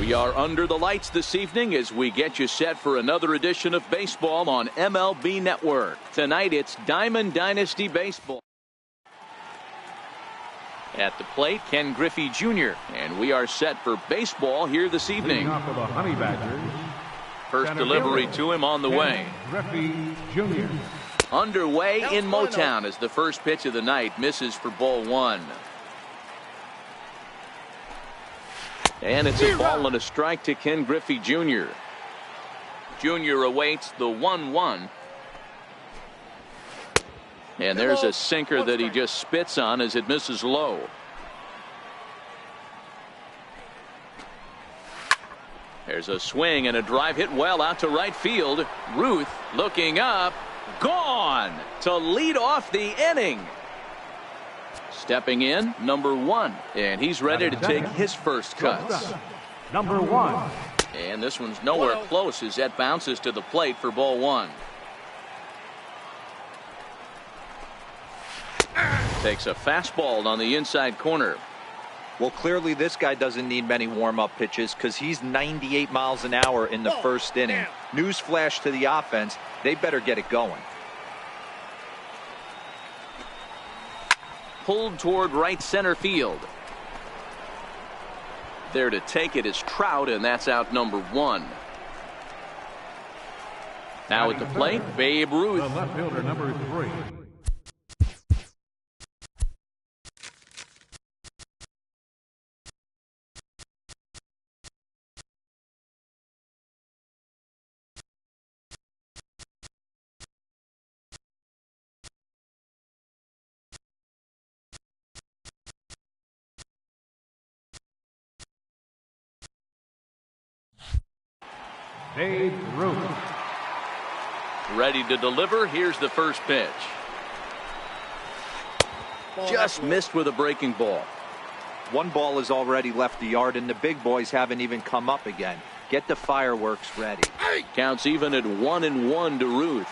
We are under the lights this evening as we get you set for another edition of baseball on MLB Network. Tonight it's Diamond Dynasty Baseball. At the plate, Ken Griffey Jr. And we are set for baseball here this evening. For the Honey Badgers, first delivery to him on the way. Griffey Jr. Underway in Motown as the first pitch of the night misses for ball one. And it's a ball and a strike to Ken Griffey Jr. Jr. awaits the 1-1. And there's a sinker that he just spits on as it misses low. There's a swing and a drive hit well out to right field. Ruth looking up. Gone to lead off the inning. Stepping in, number 1. And he's ready to take his first cuts. Number 1. And this one's nowhere close as that bounces to the plate for ball 1. Takes a fastball on the inside corner. Well, clearly this guy doesn't need many warm-up pitches because he's 98 miles an hour in the first inning. Newsflash to the offense, they better get it going. Pulled toward right center field. There to take it is Trout, and that's out number 1. Now at the plate, Babe Ruth. The left fielder, number 3. Babe Ruth. Ready to deliver. Here's the first pitch. Just missed with a breaking ball. One ball has already left the yard, and the big boys haven't even come up again. Get the fireworks ready. Counts even at 1-1 to Ruth.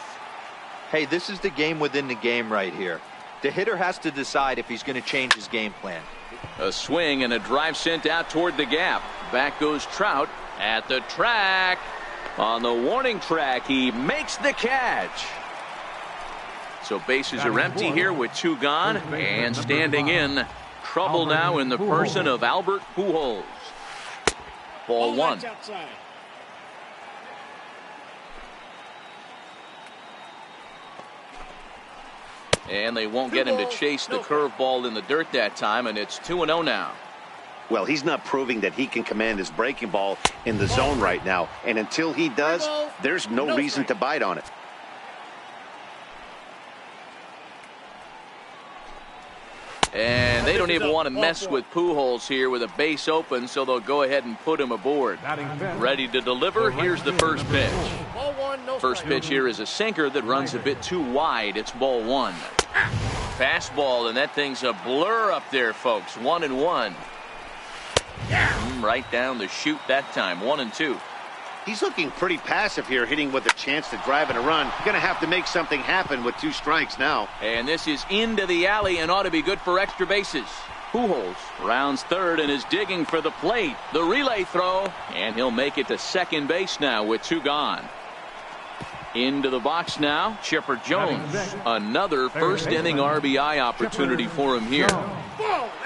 Hey, this is the game within the game right here. The hitter has to decide if he's going to change his game plan. A swing and a drive sent out toward the gap. Back goes Trout at the track. On the warning track, he makes the catch. So bases are empty here with 2 gone, and standing in, trouble now in the person of Albert Pujols. Ball 1. And they won't get him to chase the curveball in the dirt that time, and it's 2-0 now. Well, he's not proving that he can command his breaking ball in the zone right now. And until he does, there's no reason to bite on it. And they don't even want to mess with Pujols here with a base open, so they'll go ahead and put him aboard. Ready to deliver. Here's the first pitch. First pitch here is a sinker that runs a bit too wide. It's ball 1. Fastball, and that thing's a blur up there, folks. 1-1. Right down the chute that time. 1-2. He's looking pretty passive here, hitting with a chance to drive in a run. Going to have to make something happen with 2 strikes now. And this is into the alley and ought to be good for extra bases. Pujols rounds third and is digging for the plate. The relay throw, and he'll make it to second base now with 2 gone. Into the box now, Chipper Jones. Another first inning RBI opportunity for him here.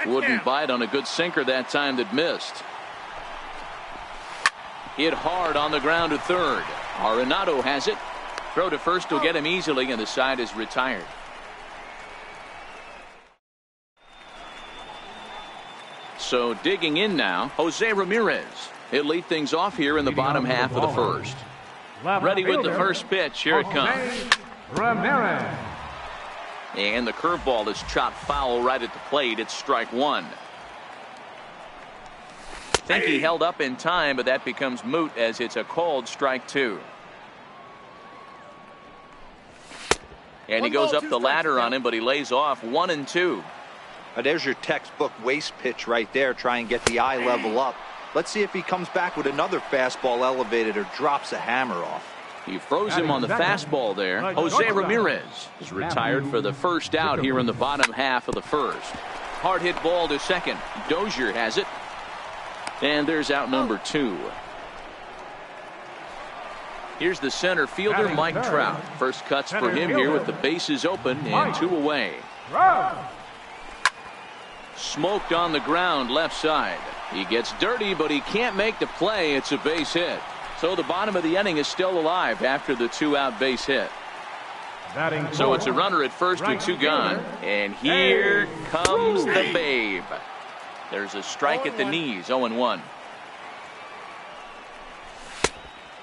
Wouldn't bite on a good sinker that time that missed. Hit hard on the ground to third. Arenado has it. Throw to first will get him easily, and the side is retired. So digging in now, Jose Ramirez. He'll lead things off here in the bottom half of the first. Ready with the first pitch. Here it comes. Ramirez. And the curveball is chopped foul right at the plate. It's strike 1. Think he held up in time, but that becomes moot as it's a called strike 2. And he goes up the ladder on him, but he lays off. 1-2. There's your textbook waste pitch right there. Try and get the eye level up. Let's see if he comes back with another fastball elevated or drops a hammer off. He froze him on the fastball there. Jose Ramirez is retired for the first out here in the bottom half of the first. Hard hit ball to second. Dozier has it. And there's out number 2. Here's the center fielder, Mike Trout. First cuts for him here with the bases open and 2 away. Smoked on the ground left side. He gets dirty, but he can't make the play. It's a base hit. So the bottom of the inning is still alive after the 2-out base hit. So it's a runner at first with 2 gone. And here comes the Babe. There's a strike at the knees, 0-1.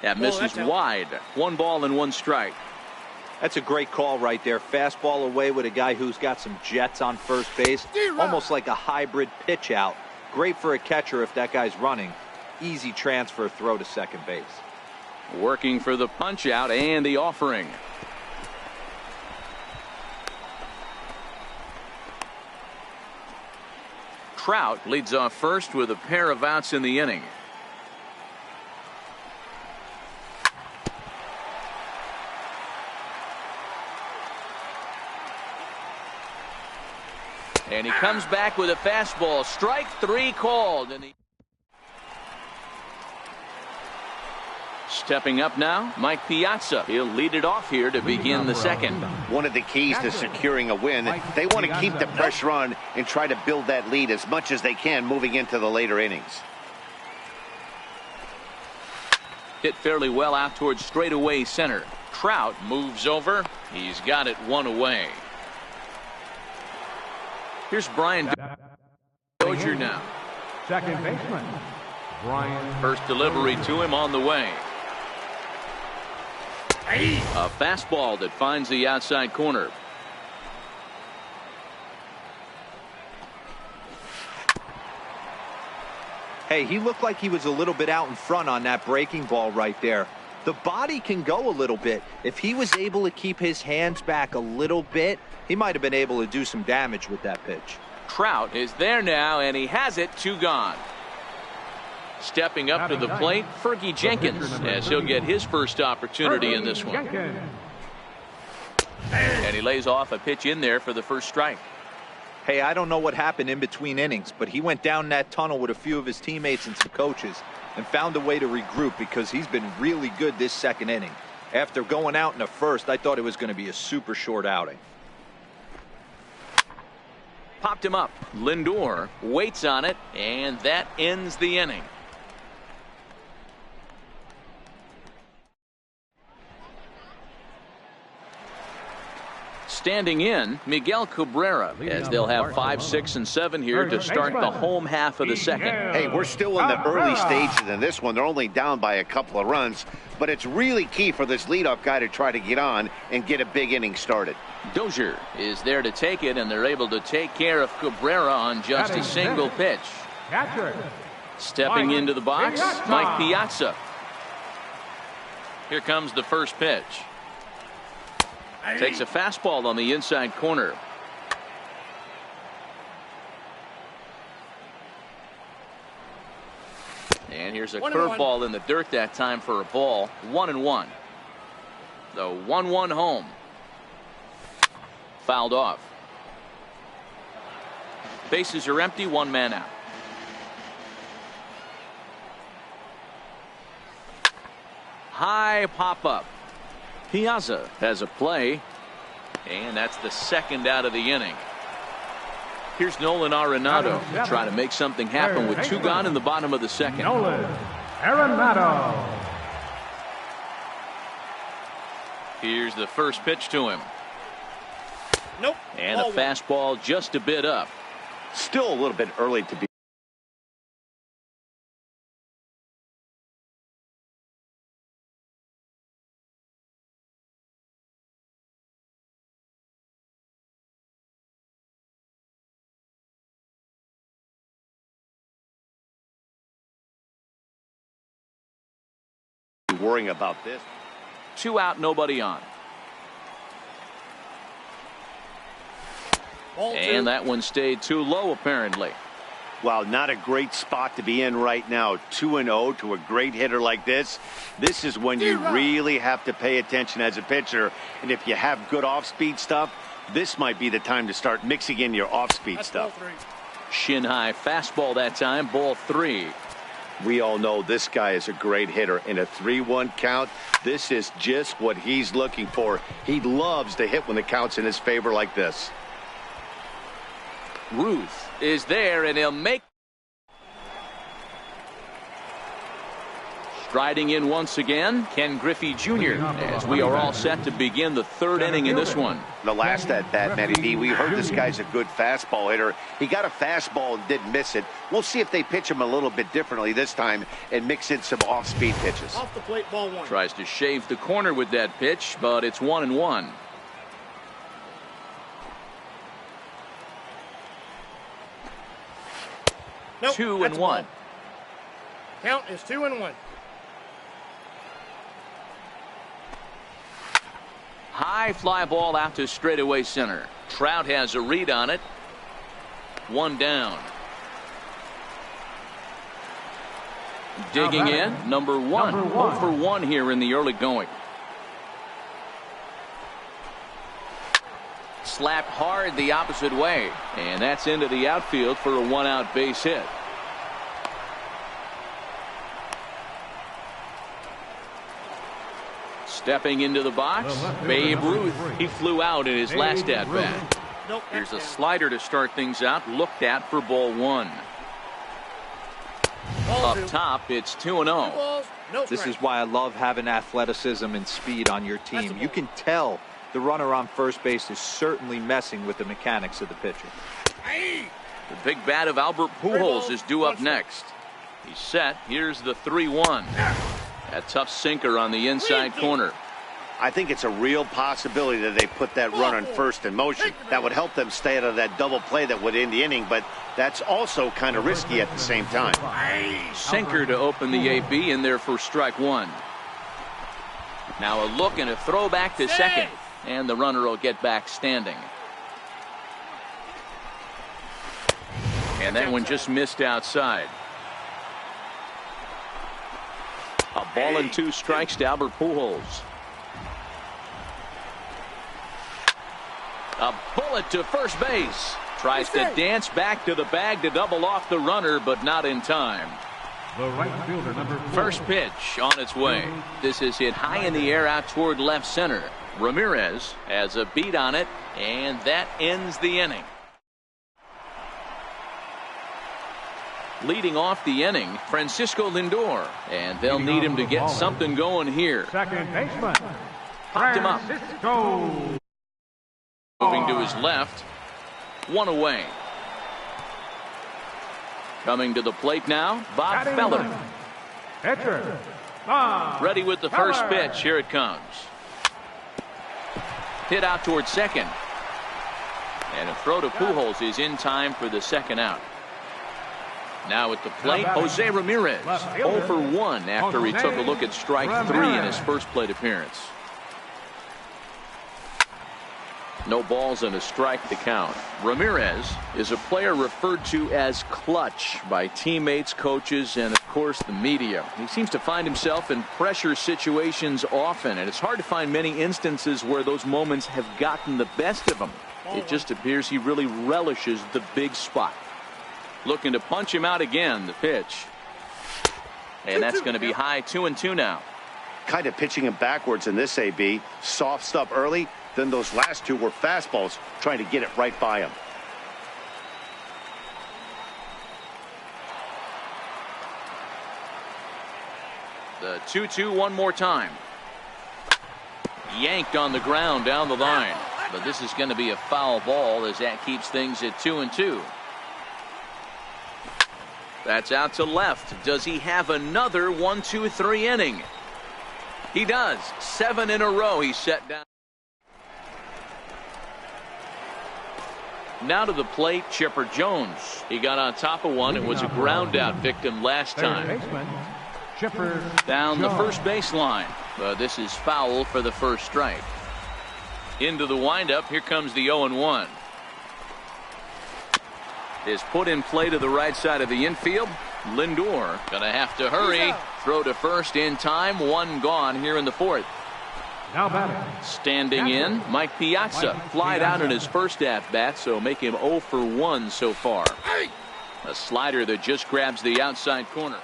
That misses wide. 1 ball and 1 strike. That's a great call right there. Fastball away with a guy who's got some jets on first base. Almost like a hybrid pitch out. Great for a catcher if that guy's running. Easy transfer throw to second base. Working for the punch out and the offering. Trout leads off first with a pair of outs in the inning. And he comes back with a fastball. Strike 3 called. And stepping up now, Mike Piazza. He'll lead it off here to begin the second. One of the keys to securing a win, they want to keep the pressure on and try to build that lead as much as they can moving into the later innings. Hit fairly well out towards straightaway center. Trout moves over. He's got it 1 away. Here's Brian Dozier now. Second baseman, Brian. First delivery to him on the way. A fastball that finds the outside corner. Hey, he looked like he was a little bit out in front on that breaking ball right there. The body can go a little bit. If he was able to keep his hands back a little bit, he might have been able to do some damage with that pitch. Trout is there now, and he has it. 2 gone. Stepping up to the plate, Fergie Jenkins, as he'll get his first opportunity in this one. And he lays off a pitch in there for the first strike. Hey, I don't know what happened in between innings, but he went down that tunnel with a few of his teammates and some coaches and found a way to regroup because he's been really good this second inning. After going out in the first, I thought it was going to be a super short outing. Popped him up. Lindor waits on it, and that ends the inning. Standing in, Miguel Cabrera, as they'll have 5, 6, and 7 here to start the home half of the second. Hey, we're still in the early stages in this one. They're only down by a couple of runs, but it's really key for this leadoff guy to try to get on and get a big inning started. Dozier is there to take it, and they're able to take care of Cabrera on just a single pitch. Stepping into the box, Mike Piazza. Here comes the first pitch. Takes a fastball on the inside corner. And here's a curveball in the dirt that time for a ball. 1-1. The 1-1 home. Fouled off. Bases are empty, 1 man out. High pop up. Piazza has a play, and that's the second out of the inning. Here's Nolan Arenado trying to make something happen with 2 gone in the bottom of the second. Nolan Arenado. Here's the first pitch to him. Nope. And a fastball just a bit up. Still a little bit early to be worrying about this. 2 out, nobody on. And that one stayed too low, apparently. Wow, not a great spot to be in right now. 2-0 to a great hitter like this. This is when you really have to pay attention as a pitcher. And if you have good off-speed stuff, this might be the time to start mixing in your off-speed stuff. Shin high fastball that time, ball 3. We all know this guy is a great hitter. In a 3-1 count, this is just what he's looking for. He loves to hit when the count's in his favor like this. Ruth is there, and he'll make. Striding in once again, Ken Griffey Jr. as we are all set to begin the third inning in this one. The last at bat, Matty D, we heard this guy's a good fastball hitter. He got a fastball and didn't miss it. We'll see if they pitch him a little bit differently this time and mix in some off-speed pitches. Off the plate, ball one. Tries to shave the corner with that pitch, but it's 1-1. Nope, 2-1. Count is 2-1. High fly ball out to straightaway center. Trout has a read on it. One down. Digging in, number one. 0 for 1 here in the early going. Slapped hard the opposite way, and that's into the outfield for a 1-out base hit. Stepping into the box, Babe Ruth. He flew out in his last at bat. Nope, Here's a slider to start things out, looked at for ball 1. Up top, it's 2-0. This is why I love having athleticism and speed on your team. You can tell the runner on first base is certainly messing with the mechanics of the pitcher. The big bat of Albert Pujols is due up next. He's set. Here's the 3-1. A tough sinker on the inside corner. I think it's a real possibility that they put that run on first in motion. That would help them stay out of that double play that would end the inning, but that's also kind of risky at the same time. Sinker to open the AB in there for strike 1. Now a look and a throw back to second, and the runner will get back standing. And that one just missed outside. A ball and 2 strikes to Albert Pujols. A bullet to first base. Tries to dance back to the bag to double off the runner, but not in time. The right fielder, number 4. First pitch on its way. This is hit high in the air out toward left center. Ramirez has a beat on it, and that ends the inning. Leading off the inning, Francisco Lindor, and they'll need him to get something going here. Second baseman. Popped him up. Francisco. Moving to his left. 1 away. Coming to the plate now, Bob Feller. Pitcher. Bob Ready with the first Feller. pitch. Here it comes. Hit out towards second. And a throw to Pujols is in time for the second out. Now at the plate, Jose Ramirez. 0 for 1 after he took a look at strike 3 in his first plate appearance. No balls and a strike to count. Ramirez is a player referred to as clutch by teammates, coaches, and of course the media. He seems to find himself in pressure situations often, and it's hard to find many instances where those moments have gotten the best of him. It just appears he really relishes the big spot. Looking to punch him out again. The pitch, and that's going to be high. 2-2 now. Kind of pitching him backwards in this AB. Soft stuff early, then those last 2 were fastballs, trying to get it right by him. The 2-2 one more time. Yanked on the ground down the line, but this is going to be a foul ball as that keeps things at 2-2. That's out to left. Does he have another 1-2-3 inning? He does. 7 in a row he's set down. Now to the plate, Chipper Jones. He got on top of one and was a ground out victim last time. Chipper Down the Jones. first baseline. This is foul for the first strike. Into the windup. Here comes the 0-1. Is put in play to the right side of the infield. Lindor gonna have to hurry. Throw to first in time. 1 gone here in the 4th. Now batting. Standing in, Mike Piazza. Flied out in his first at bat, so make him 0 for 1 so far. A slider that just grabs the outside corner.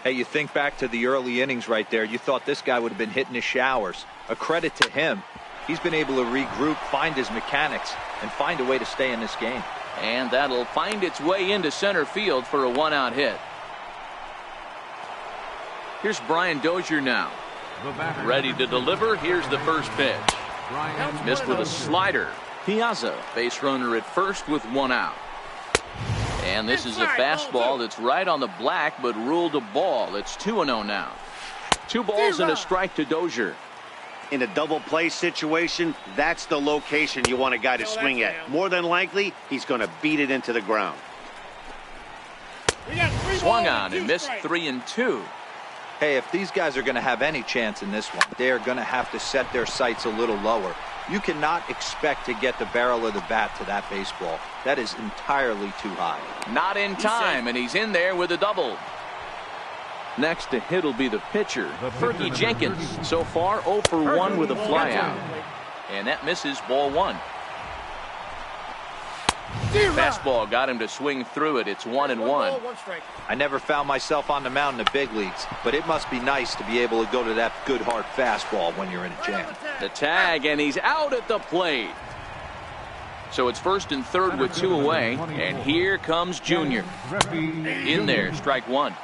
Hey, you think back to the early innings right there. You thought this guy would have been hitting his showers. A credit to him. He's been able to regroup, find his mechanics, and find a way to stay in this game. And that'll find its way into center field for a one-out hit. Here's Brian Dozier now. Ready to deliver. Here's the first pitch. Missed with a slider. Piazza, base runner at first with one out. And this is a fastball that's right on the black, but ruled a ball. It's 2-0 now. 2 balls and a strike to Dozier. In a double play situation, that's the location you want a guy to swing at. More than likely, he's going to beat it into the ground. Swung on and missed 3-2. Hey, if these guys are going to have any chance in this one, they are going to have to set their sights a little lower. You cannot expect to get the barrel of the bat to that baseball. That is entirely too high. Not in time, and he's in there with a double. Next to hit will be the pitcher, Fergie Jenkins. So far, 0 for 1 with a flyout. And that misses ball 1. Fastball got him to swing through it. It's 1-1. I never found myself on the mound in the big leagues, but it must be nice to be able to go to that good hard fastball when you're in a jam. The tag, and he's out at the plate. So it's 1st and 3rd with 2 away, and here comes Junior. In there, strike 1.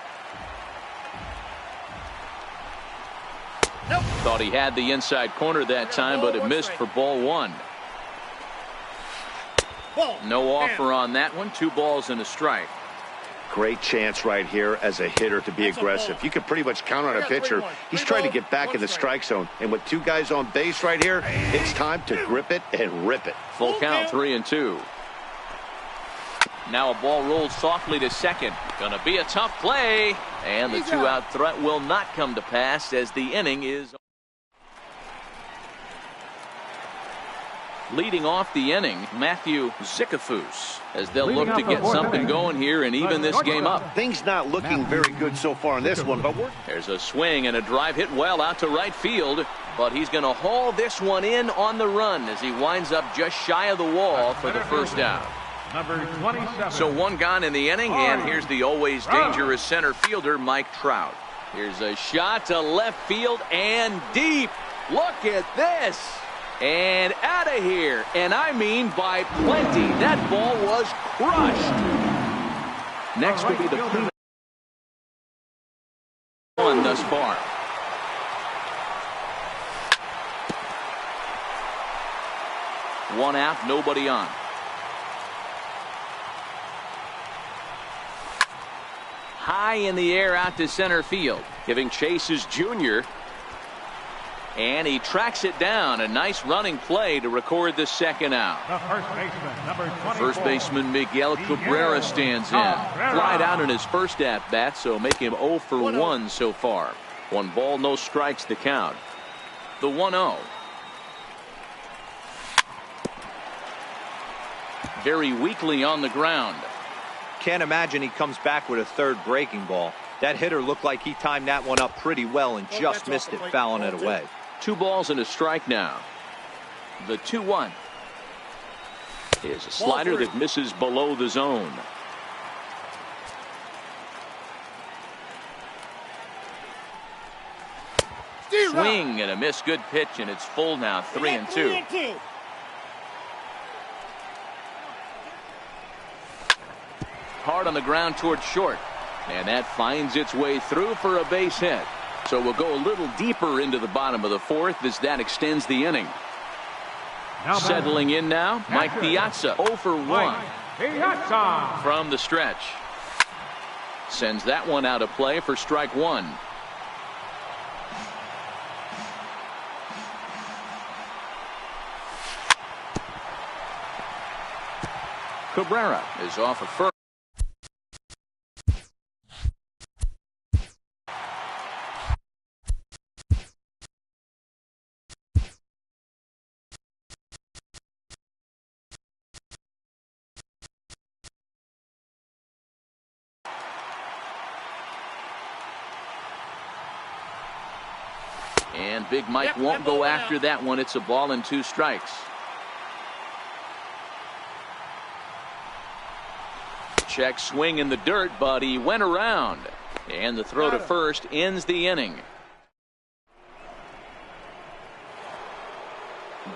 Thought he had the inside corner that time, but it missed for ball 1. No offer on that one. 2 balls and a strike. Great chance right here as a hitter to be aggressive. You can pretty much count on a pitcher. He's trying to get back in the strike zone. And with 2 guys on base right here, it's time to grip it and rip it. Full count, 3-2. Now a ball rolls softly to second. Gonna be a tough play. And the 2-out threat will not come to pass as the inning is. Leading off the inning, Matthew Zicafus, as they'll look to get something going here and even this game up. Things not looking very good so far in this one, but there's a swing and a drive hit well out to right field, but he's going to haul this one in on the run as he winds up just shy of the wall for the first out. Number 27. So 1 gone in the inning, and here's the always dangerous center fielder, Mike Trout. Here's a shot to left field and deep. Look at this. And out of here, and I mean by plenty. That ball was crushed. Next will be the cleanup one thus far. One out, nobody on. High in the air out to center field. Giving chase is Junior. And he tracks it down. A nice running play to record the second out. The first baseman, number 24. First baseman Miguel Cabrera stands in. Flied out in his first at-bat, so make him 0 for 1 so far. 1 ball, no strikes the count. The 1-0. Very weakly on the ground. Can't imagine he comes back with a 3rd breaking ball. That hitter looked like he timed that one up pretty well and just missed it, fouling it away. 2 balls and a strike now. The 2-1 is a slider that misses below the zone. Swing and a miss. Good pitch, and it's full now. 3-2. Hard on the ground towards short, and that finds its way through for a base hit. So we'll go a little deeper into the bottom of the 4th as that extends the inning. Settling in now, Mike Piazza, 0 for 1 from the stretch. Sends that one out of play for strike 1. Cabrera is off of first. And Big Mike won't go after that one. It's a ball and 2 strikes. Check swing in the dirt, but he went around. And the throw to first ends the inning.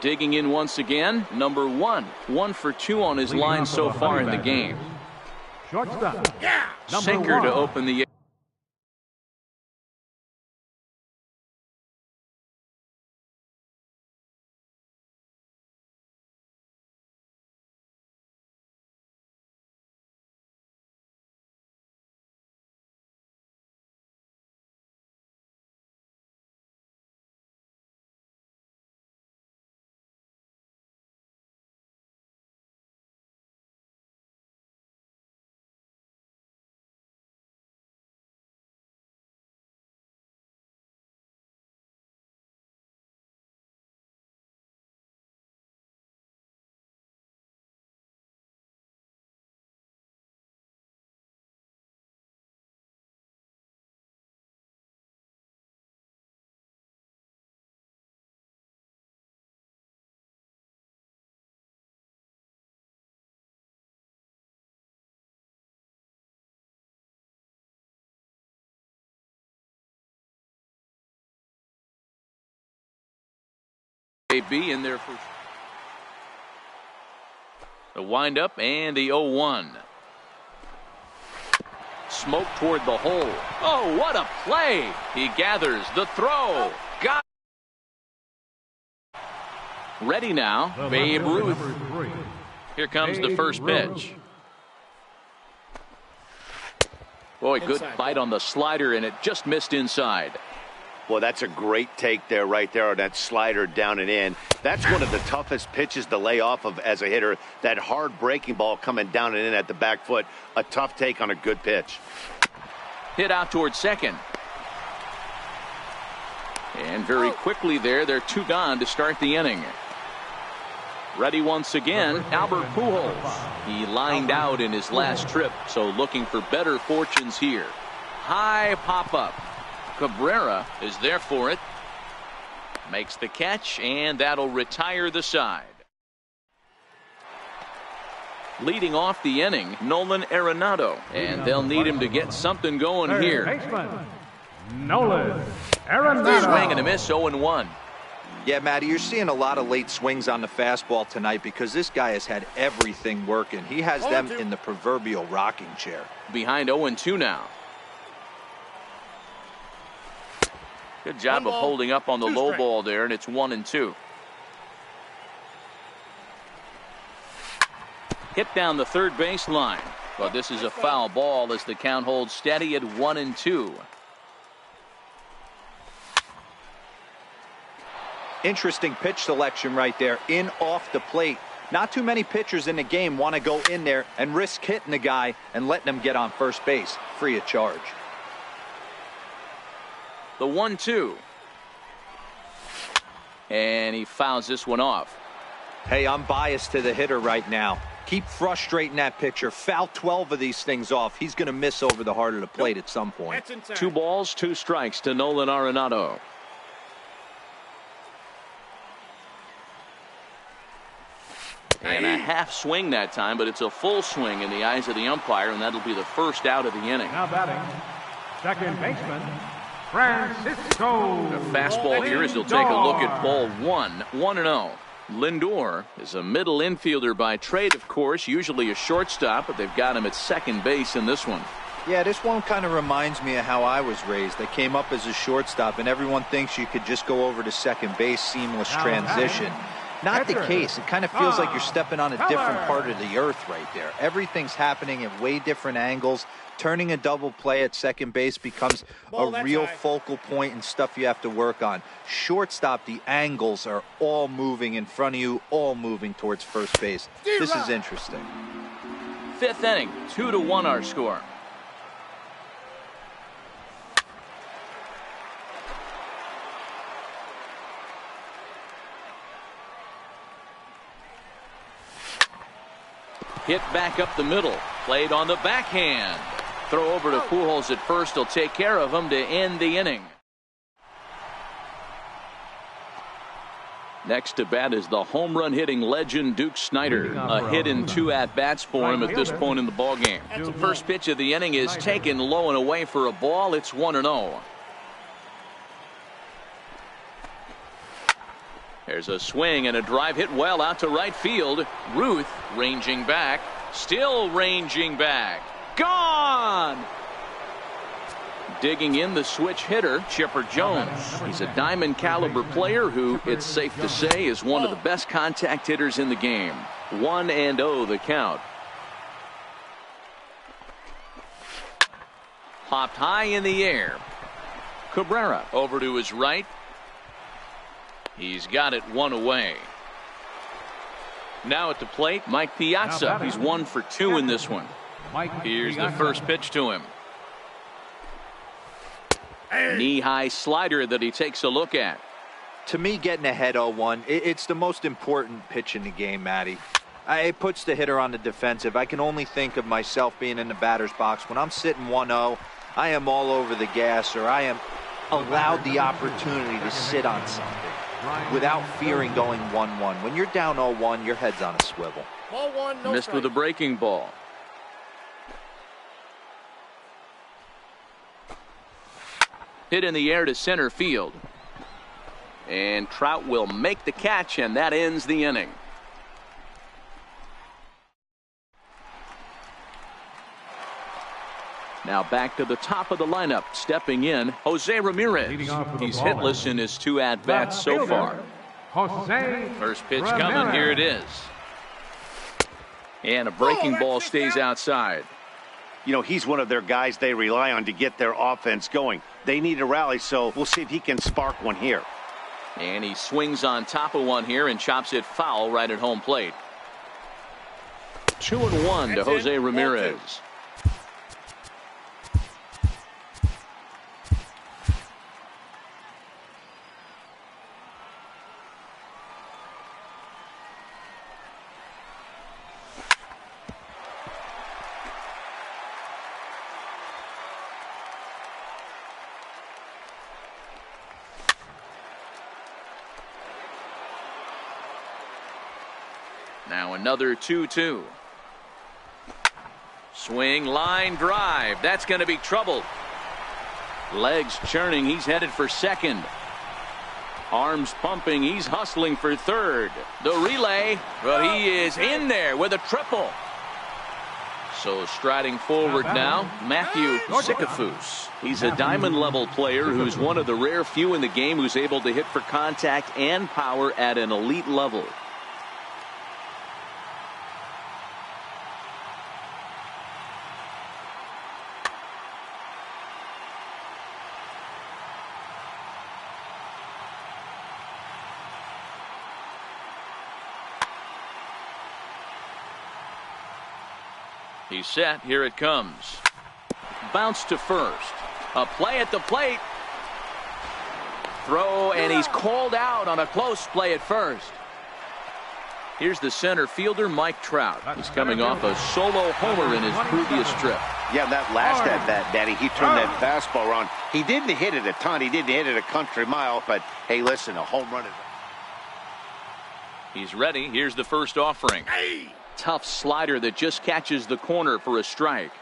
Digging in once again, number 1. 1 for 2 on his line so far in the game. Shortstop. Sinker to open the MLB in there for the windup and the 0-1. Smoke toward the hole. Oh, what a play! He gathers the throw. Got ready now. Babe Ruth. Here comes the first pitch. Boy, good bite on the slider, and it just missed inside. Well, that's a great take there, right there on that slider down and in. That's one of the toughest pitches to lay off of as a hitter. That hard breaking ball coming down and in at the back foot. A tough take on a good pitch. Hit out towards second. And very quickly they're 2 gone to start the inning. Ready once again, Albert Pujols. He lined out in his last trip, so looking for better fortunes here. High pop-up. Cabrera is there for it. Makes the catch, and that'll retire the side. Leading off the inning, Nolan Arenado, and they'll need him to get something going here. Nolan Arenado. Swing and a miss, 0-1. Yeah, Matty, you're seeing a lot of late swings on the fastball tonight because this guy has had everything working. He has them in the proverbial rocking chair. Behind 0-2 now. Good job of holding up on the low ball there, and it's 1-2. Hit down the third base line. But this is a foul ball as the count holds steady at 1-2. Interesting pitch selection right there. In off the plate. Not too many pitchers in the game want to go in there and risk hitting the guy and letting him get on first base free of charge. The 1-2. And he fouls this one off. Hey, I'm biased to the hitter right now. Keep frustrating that pitcher. Foul 12 of these things off. He's going to miss over the heart of the plate at some point. 2 balls, 2 strikes to Nolan Arenado. And a half swing that time, but it's a full swing in the eyes of the umpire, and that'll be the first out of the inning. Now batting, second baseman, Francisco. The fastball here as he'll take a look at ball 1, 1-0. Lindor is a middle infielder by trade, of course, usually a shortstop, but they've got him at second base in this one. Yeah, this one kind of reminds me of how I was raised. I came up as a shortstop, and everyone thinks you could just go over to second base, seamless transition. Not the case. It kind of feels like you're stepping on a different part of the earth right there. Everything's happening at way different angles. Turning a double play at second base becomes a real focal point and stuff you have to work on. Shortstop, the angles are all moving in front of you, all moving towards first base. This is interesting. 5th inning, 2-1 our score. Hit back up the middle. Played on the backhand. Throw over to Pujols at first. He'll take care of him to end the inning. Next to bat is the home run hitting legend Duke Snider. A hit and 2 at-bats for him at this point in the ballgame. The first pitch of the inning is taken low and away for a ball. It's 1-0. There's a swing and a drive hit well out to right field. Ruth ranging back. Still ranging back. Gone! Digging in the switch hitter, Chipper Jones. He's a diamond caliber player who, it's safe to say, is one of the best contact hitters in the game. 1-0 the count. Popped high in the air. Cabrera over to his right. He's got it one away. Now at the plate, Mike Piazza. He's 1 for 2 in this one. Here's the first pitch to him. Knee-high slider that he takes a look at. To me, getting ahead 0-1, it's the most important pitch in the game, Matty. It puts the hitter on the defensive. I can only think of myself being in the batter's box. When I'm sitting 1-0, I am all over the gas, or I am allowed the opportunity to sit on something without fearing going 1-1. When you're down 0-1, your head's on a swivel. Ball 1, no Missed strike. with a breaking ball. Hit in the air to center field. And Trout will make the catch, and that ends the inning. Now back to the top of the lineup. Stepping in, Jose Ramirez. He's hitless in his 2 at-bats so far. Jose First pitch Ramirez. coming. Here it is. And a breaking ball stays outside. You know, he's one of their guys they rely on to get their offense going. They need a rally, so we'll see if he can spark one here. And he swings on top of one here and chops it foul right at home plate. 2-1 to Jose Ramirez. Now another 2-2. Swing, line drive. That's going to be trouble. Legs churning. He's headed for second. Arms pumping. He's hustling for third. The relay, but he is in there with a triple. So striding forward now, Matthew Sikafus. He's a diamond level player who's one of the rare few in the game who's able to hit for contact and power at an elite level. He's set. Here it comes. Bounce to first. A play at the plate. Throw, and he's called out on a close play at first. Here's the center fielder, Mike Trout. He's coming off a solo homer in his previous trip. Yeah, that last at bat, Daddy, he turned that fastball around. He didn't hit it a ton. He didn't hit it a country mile, but hey, listen, a home run is... He's ready. Here's the first offering. Tough slider that just catches the corner for a strike.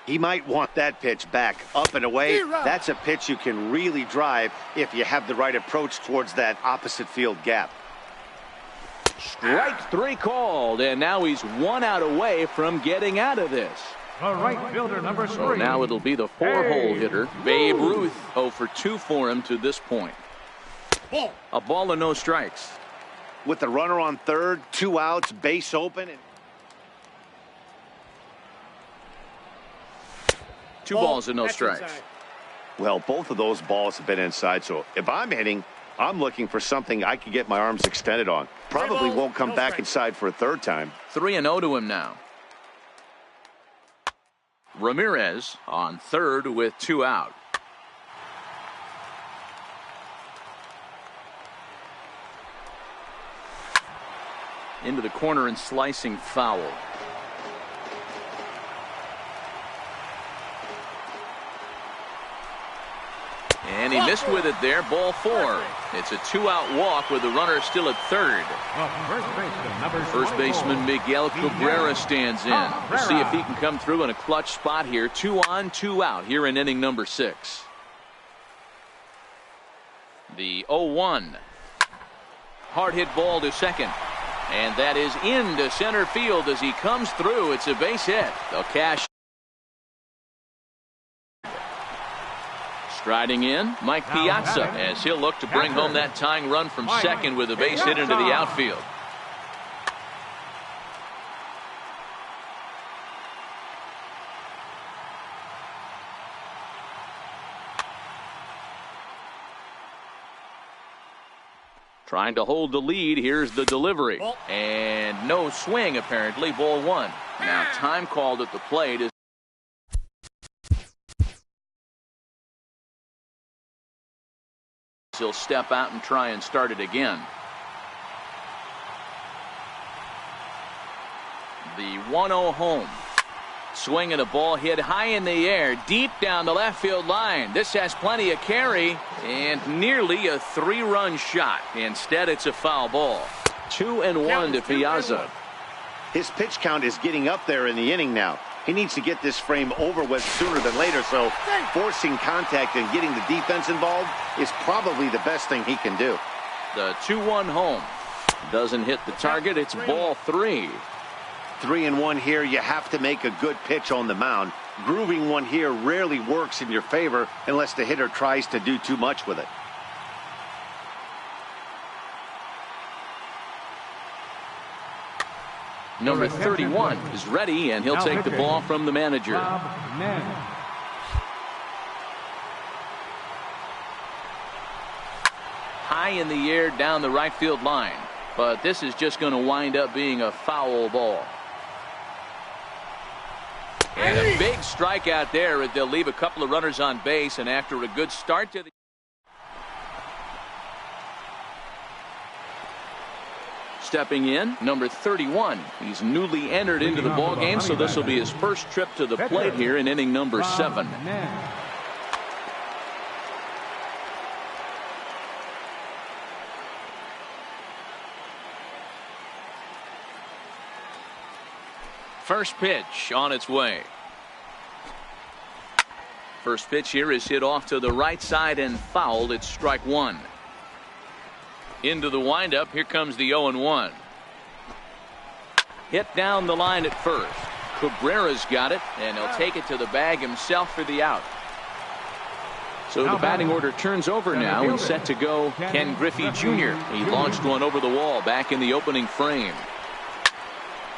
He might want that pitch back, up and away. That's a pitch you can really drive if you have the right approach towards that opposite field gap. Strike 3 called, and now he's 1 out away from getting out of this. The right fielder, number 3. So now it'll be the 4-hole hitter, Babe Ruth. 0 for 2 for him to this point. A ball and no strikes. With the runner on third, 2 outs, base open. And 2 balls and no strikes. Inside. well, both of those balls have been inside, so if I'm hitting, I'm looking for something I can get my arms extended on. Probably won't come back inside for a third time. 3-0 to him now. Ramirez on third with 2 out. Into the corner and slicing foul. And he missed with it there. Ball 4. It's a 2-out walk with the runner still at third. First baseman Miguel Cabrera stands in to see if he can come through in a clutch spot here. 2 on, 2 out here in inning number 6. The 0-1. Hard hit ball to second. And that is into center field as he comes through. It's a base hit. They'll cash. Striding in, Mike Piazza, as he'll look to bring home that tying run from second with a base hit into the outfield. Trying to hold the lead. Here's the delivery. And no swing, apparently. Ball 1. Now time called at the plate. He'll step out and try and start it again. The 1-0 home. Swing and a ball hit high in the air, deep down the left field line. This has plenty of carry and nearly a 3-run shot. Instead, it's a foul ball. 2-1 to Piazza. His pitch count is getting up there in the inning now. He needs to get this frame over with sooner than later, so forcing contact and getting the defense involved is probably the best thing he can do. The 2-1 home. Doesn't hit the target. It's ball 3. 3-1 here. You have to make a good pitch on the mound. Grooving one here rarely works in your favor unless the hitter tries to do too much with it. Number 31 is ready, and he'll take the ball from the manager. High in the air down the right field line, but this is just going to wind up being a foul ball. And a big strikeout there. They'll leave a couple of runners on base, and after a good start to the stepping in, number 31. He's newly entered into the ball game, so this will be his first trip to the plate here in inning number 7. First pitch on its way. First pitch here is hit off to the right side and fouled. It's strike 1. Into the windup. Here comes the 0-1. Hit down the line at first. Cabrera's got it, and he'll take it to the bag himself for the out. So the batting order turns over now, and set to go Ken Griffey Jr. He launched one over the wall back in the opening frame.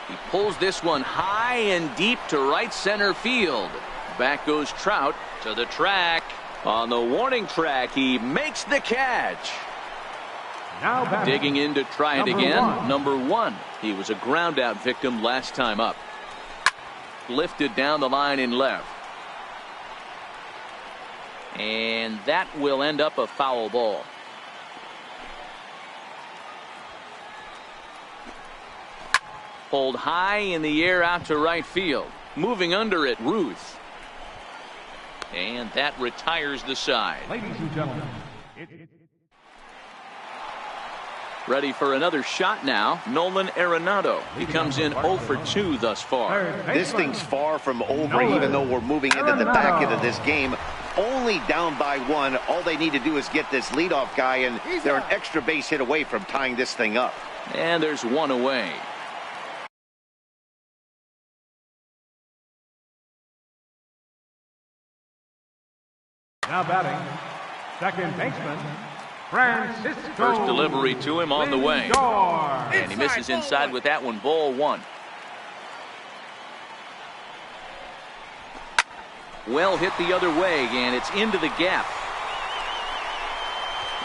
He pulls this one high and deep to right center field. Back goes Trout to the track. On the warning track, he makes the catch. Digging in to try it again. Number 1. He was a ground out victim last time up. Lifted down the line in left. And that will end up a foul ball. Pulled high in the air out to right field. Moving under it, Ruth. And that retires the side. Ladies and gentlemen, ready for another shot now, Nolan Arenado. He comes in 0 for 2 thus far. This thing's far from over, even though we're moving into the back end of this game. Only down by 1. All they need to do is get this leadoff guy, and they're an extra base hit away from tying this thing up. And there's 1 away. now batting, second baseman, Francisco. First delivery to him on the way. Lindor. And he misses inside with that one. Ball 1. Well hit the other way, and it's into the gap.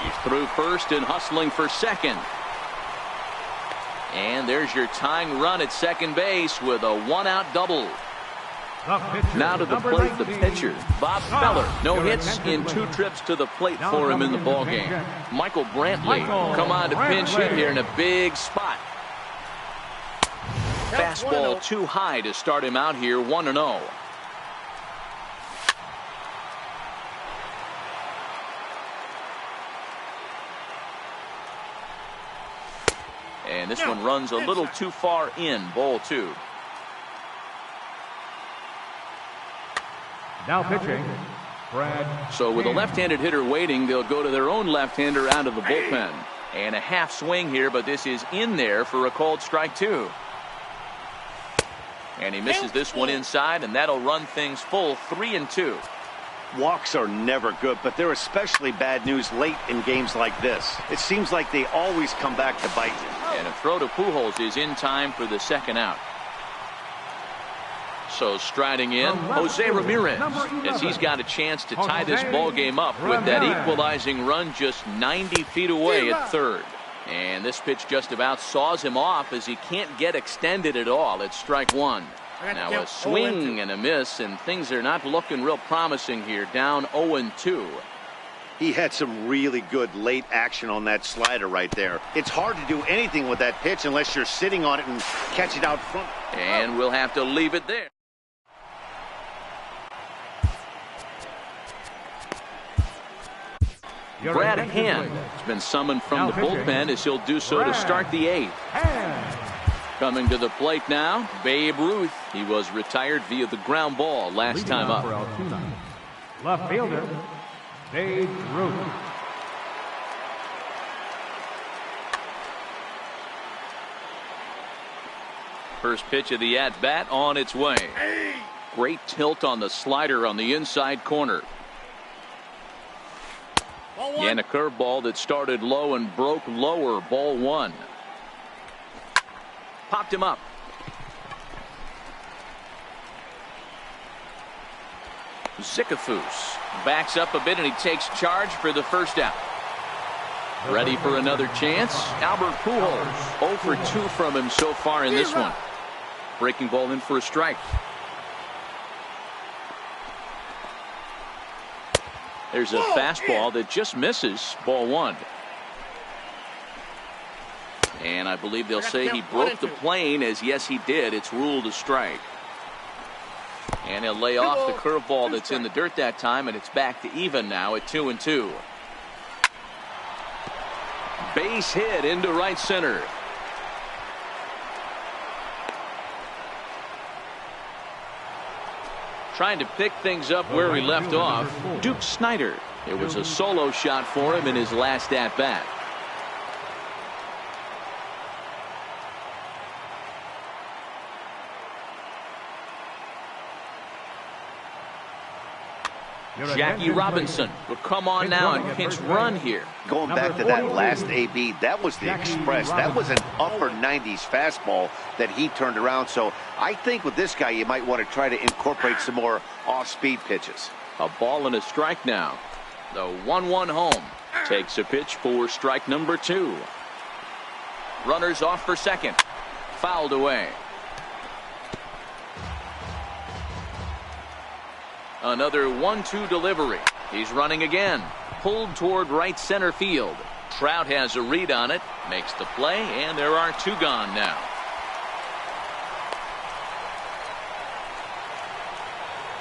He's through first and hustling for second. And there's your tying run at second base with a 1-out double. Now to the plate, the pitcher, Bob Feller. No hits in 2 trips to the plate for him in the ballgame. Michael Brantley come on to pinch hit here in a big spot. Fastball too high to start him out here, 1-0. And this one runs a little too far in. Ball 2. Now pitching, Brad. So with a left-handed hitter waiting, they'll go to their own left-hander out of the bullpen. And a half swing here, but this is in there for a called strike 2. And he misses this one inside, and that'll run things full 3-2. Walks are never good, but they're especially bad news late in games like this. It seems like they always come back to bite you. And a throw to Pujols is in time for the second out. So striding in, Jose Ramirez, as he's got a chance to tie this ball game up with that equalizing run just 90 feet away at third. And this pitch just about saws him off as he can't get extended at all. It's strike 1. Now a swing and a miss, and things are not looking real promising here. Down 0-2. He had some really good late action on that slider right there. It's hard to do anything with that pitch unless you're sitting on it and catch it out front. And we'll have to leave it there. Brad Hand has been summoned from the bullpen as he'll do so to start the 8th. Coming to the plate now, Babe Ruth. He was retired via the ground ball last time up. Left fielder, Babe Ruth. First pitch of the at-bat on its way. Great tilt on the slider on the inside corner. And a curveball that started low and broke lower. Ball 1. Popped him up. Zickafoose backs up a bit and he takes charge for the first out. Ready for another chance. Albert Pujols 0 for 2 from him so far in this one. Breaking ball in for a strike. There's a fastball that just misses. Ball 1. And I believe they'll say he broke the plane, as yes he did. It's ruled a strike. And he'll lay off the curveball that's in the dirt that time, and it's back to even now at 2-2. Base hit into right center. Trying to pick things up where he left off, Duke Snider. It was a solo shot for him in his last at-bat. Jackie Robinson would come on now and pinch run here. Going back to that last AB, that was the Express. That was an upper 90s fastball that he turned around. So I think with this guy, you might want to try to incorporate some more off-speed pitches. A ball and a strike now. The 1-1 home takes a pitch for strike number 2. Runners off for second. Fouled away. Another 1-2 delivery. He's running again. Pulled toward right center field. Trout has a read on it. Makes the play, and there are 2 gone now.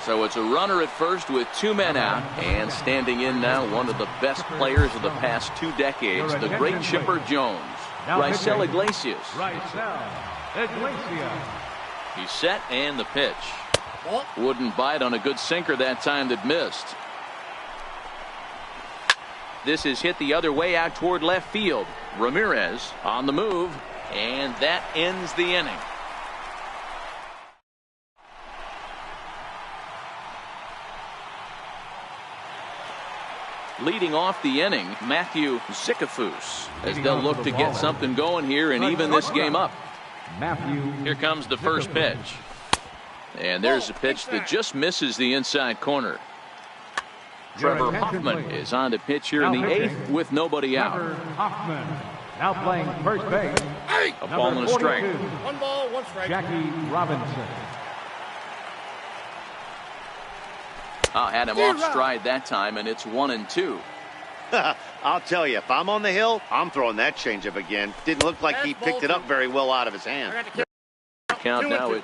So it's a runner at first with 2 men out. And standing in now, one of the best players of the past 2 decades, the great Chipper Jones. Raisel Iglesias. He's set, and the pitch. Wouldn't bite on a good sinker that time that missed. This is hit the other way out toward left field. Ramirez on the move, and that ends the inning. Leading off the inning, Matthew Zickafoose, as they'll look to get something going here and even this game up. Here comes the first pitch. And there's a pitch that just misses the inside corner. Trevor Hoffman is on the pitch here in the 8th with nobody out. Hoffman now playing first base. A ball and a strike. 1 ball, 1 strike. Jackie Robinson. Had him off stride that time, and it's 1-2. I'll tell you, if I'm on the hill, I'm throwing that changeup again. Didn't look like he picked it up very well out of his hand. Count now at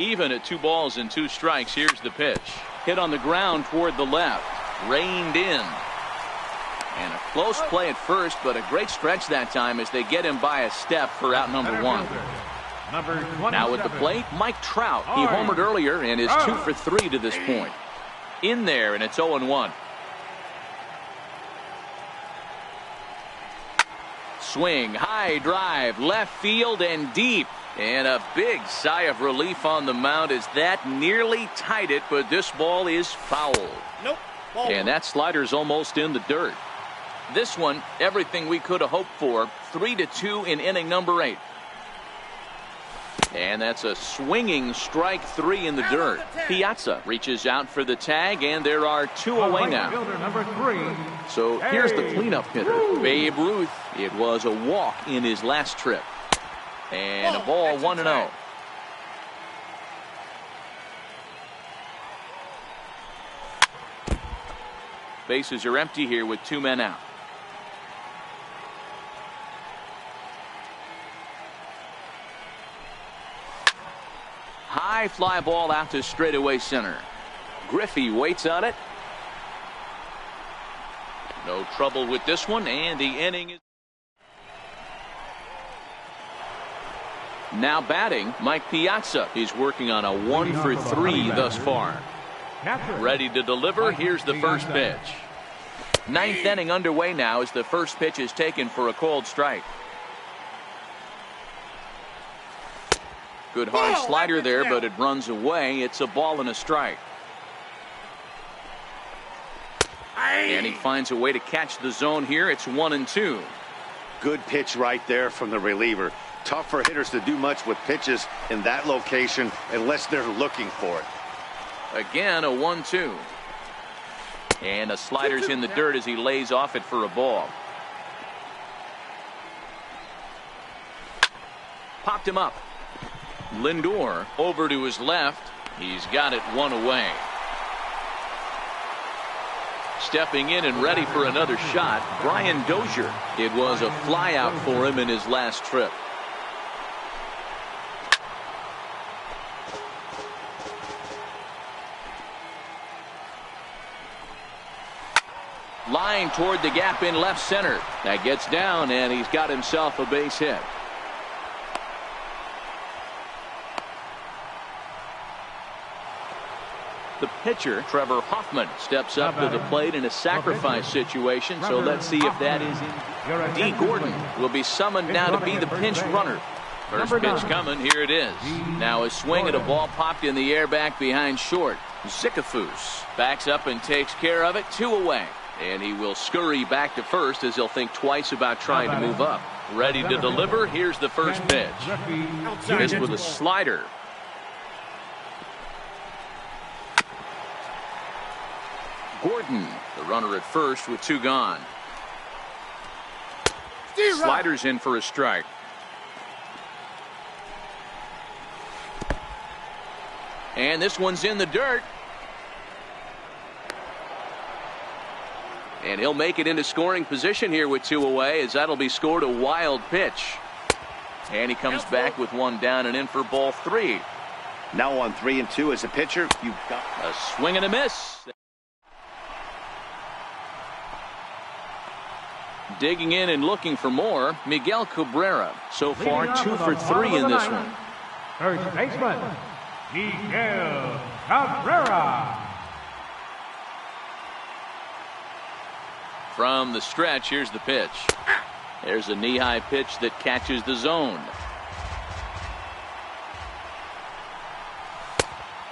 even at 2 balls and 2 strikes. Here's the pitch. Hit on the ground toward the left. Reined in. And a close play at first, but a great stretch that time as they get him by a step for out number 1. Now at the plate, Mike Trout. He homered earlier and is 2 for 3 to this point. In there, and it's 0-1. Swing, high drive, left field and deep. And a big sigh of relief on the mound as that nearly tied it, but this ball is foul. Nope. And that slider's almost in the dirt. This one, everything we could have hoped for. 3-2 in inning number 8. And that's a swinging strike 3 in the dirt. Piazza reaches out for the tag, and there are 2 away now. Number 3. So here's the cleanup hitter, Babe Ruth. It was a walk in his last trip. And a ball 1-0. Bases are empty here with 2 men out. High fly ball out to straightaway center. Griffey waits on it. No trouble with this one, and the inning is. Now batting, Mike Piazza. He's working on a 1 for 3 thus far. Ready to deliver. Here's the first pitch. 9th inning underway now as the first pitch is taken for a called strike. Good hard slider there, but it runs away. It's a ball and a strike. And he finds a way to catch the zone here. It's 1-2. Good pitch right there from the reliever. Tough for hitters to do much with pitches in that location unless they're looking for it. Again, a 1-2. And the slider's in the dirt as he lays off it for a ball. Popped him up. Lindor over to his left. He's got it 1 away. Stepping in and ready for another shot, Brian Dozier. It was a flyout for him in his last trip. Line toward the gap in left center. That gets down, and he's got himself a base hit. The pitcher, Trevor Hoffman, steps up to the plate in a sacrifice situation, so let's see if that is in. D. Gordon will be summoned now to be the pinch runner. First pitch coming, here it is. Now a swing at a ball popped in the air back behind short. Zicafus backs up and takes care of it, 2 away. And he will scurry back to first as he'll think twice about trying to move up. Ready to deliver, here's the first pitch. Missed with a slider. Gordon, the runner at first with 2 gone. Sliders in for a strike. And this one's in the dirt. And he'll make it into scoring position here with 2 away, as that'll be scored a wild pitch. And he comes back with 1 down and in for ball 3. Now on 3-2 as a pitcher, you've got a swing and a miss. Digging in and looking for more, Miguel Cabrera. So far 2 for 3 in this one. First baseman, Miguel Cabrera. From the stretch, here's the pitch. There's a knee-high pitch that catches the zone.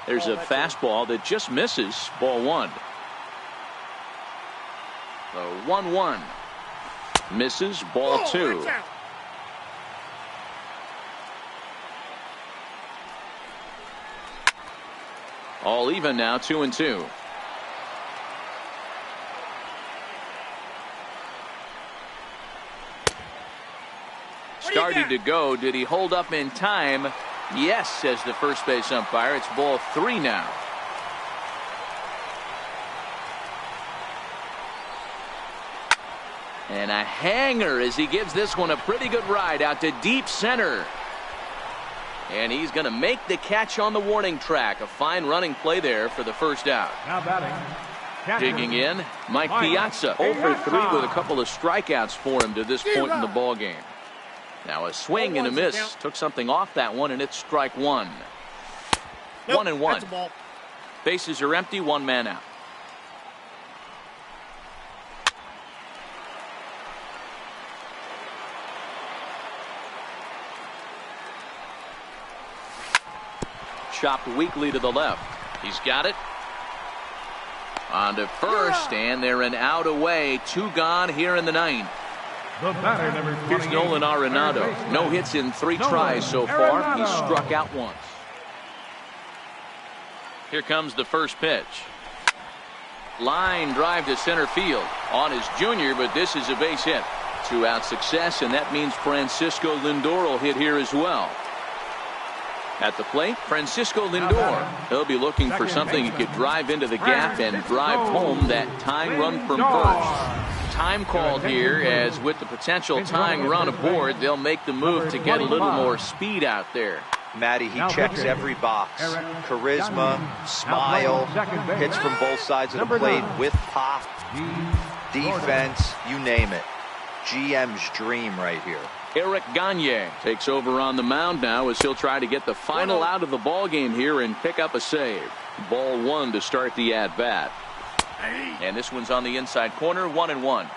There's a fastball that just misses, ball 1. The 1-1. Misses, ball 2. All even now, 2-2. Started to go. Did he hold up in time? Yes, says the first base umpire. It's ball 3 now. And a hanger as he gives this one a pretty good ride out to deep center. And he's going to make the catch on the warning track. A fine running play there for the first out. Now batting, Digging in, Mike Piazza, 0 for 3 with a couple of strikeouts for him to this point in the ball game. Now a swing and a miss. Took something off that one, and it's strike one. Nope, 1-1. that's a ball. Bases are empty, one man out. Chopped weakly to the left. He's got it. On to first, and they're an out away. 2 gone here in the ninth. The batter, number 28. Here's Nolan Arenado. No hits in 3 tries so far. He's struck out once. Here comes the first pitch. Line drive to center field. On his junior, but this is a base hit. 2-out success, and that means Francisco Lindor will hit here as well. At the plate, Francisco Lindor. He'll be looking for something he could drive into the gap and drive home that tying run from first. Time called here, as with the potential tying run aboard, they'll make the move to get a little more speed out there. Matty, he checks every box. Charisma, smile, hits from both sides of the plate with pop, defense, you name it. GM's dream right here. Eric Gagne takes over on the mound now as he'll try to get the final out of the ball game here and pick up a save. Ball 1 to start the at-bat. And this one's on the inside corner, 1-1.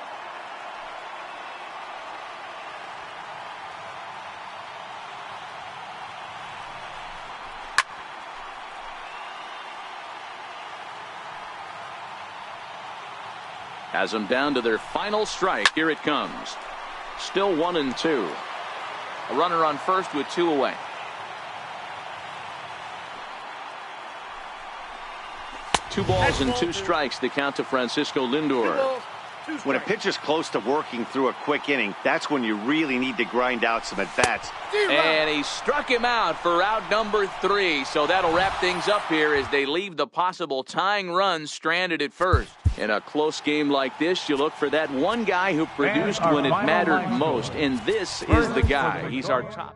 Has them down to their final strike. Here it comes. Still 1-2. A runner on first with 2 away. Two balls and 2 strikes. The count to Francisco Lindor. When a pitcher's close to working through a quick inning, that's when you really need to grind out some at-bats. And he struck him out for out number 3. So that'll wrap things up here as they leave the possible tying run stranded at first. In a close game like this, you look for that one guy who produced when it mattered most. And this is the guy. He's our top.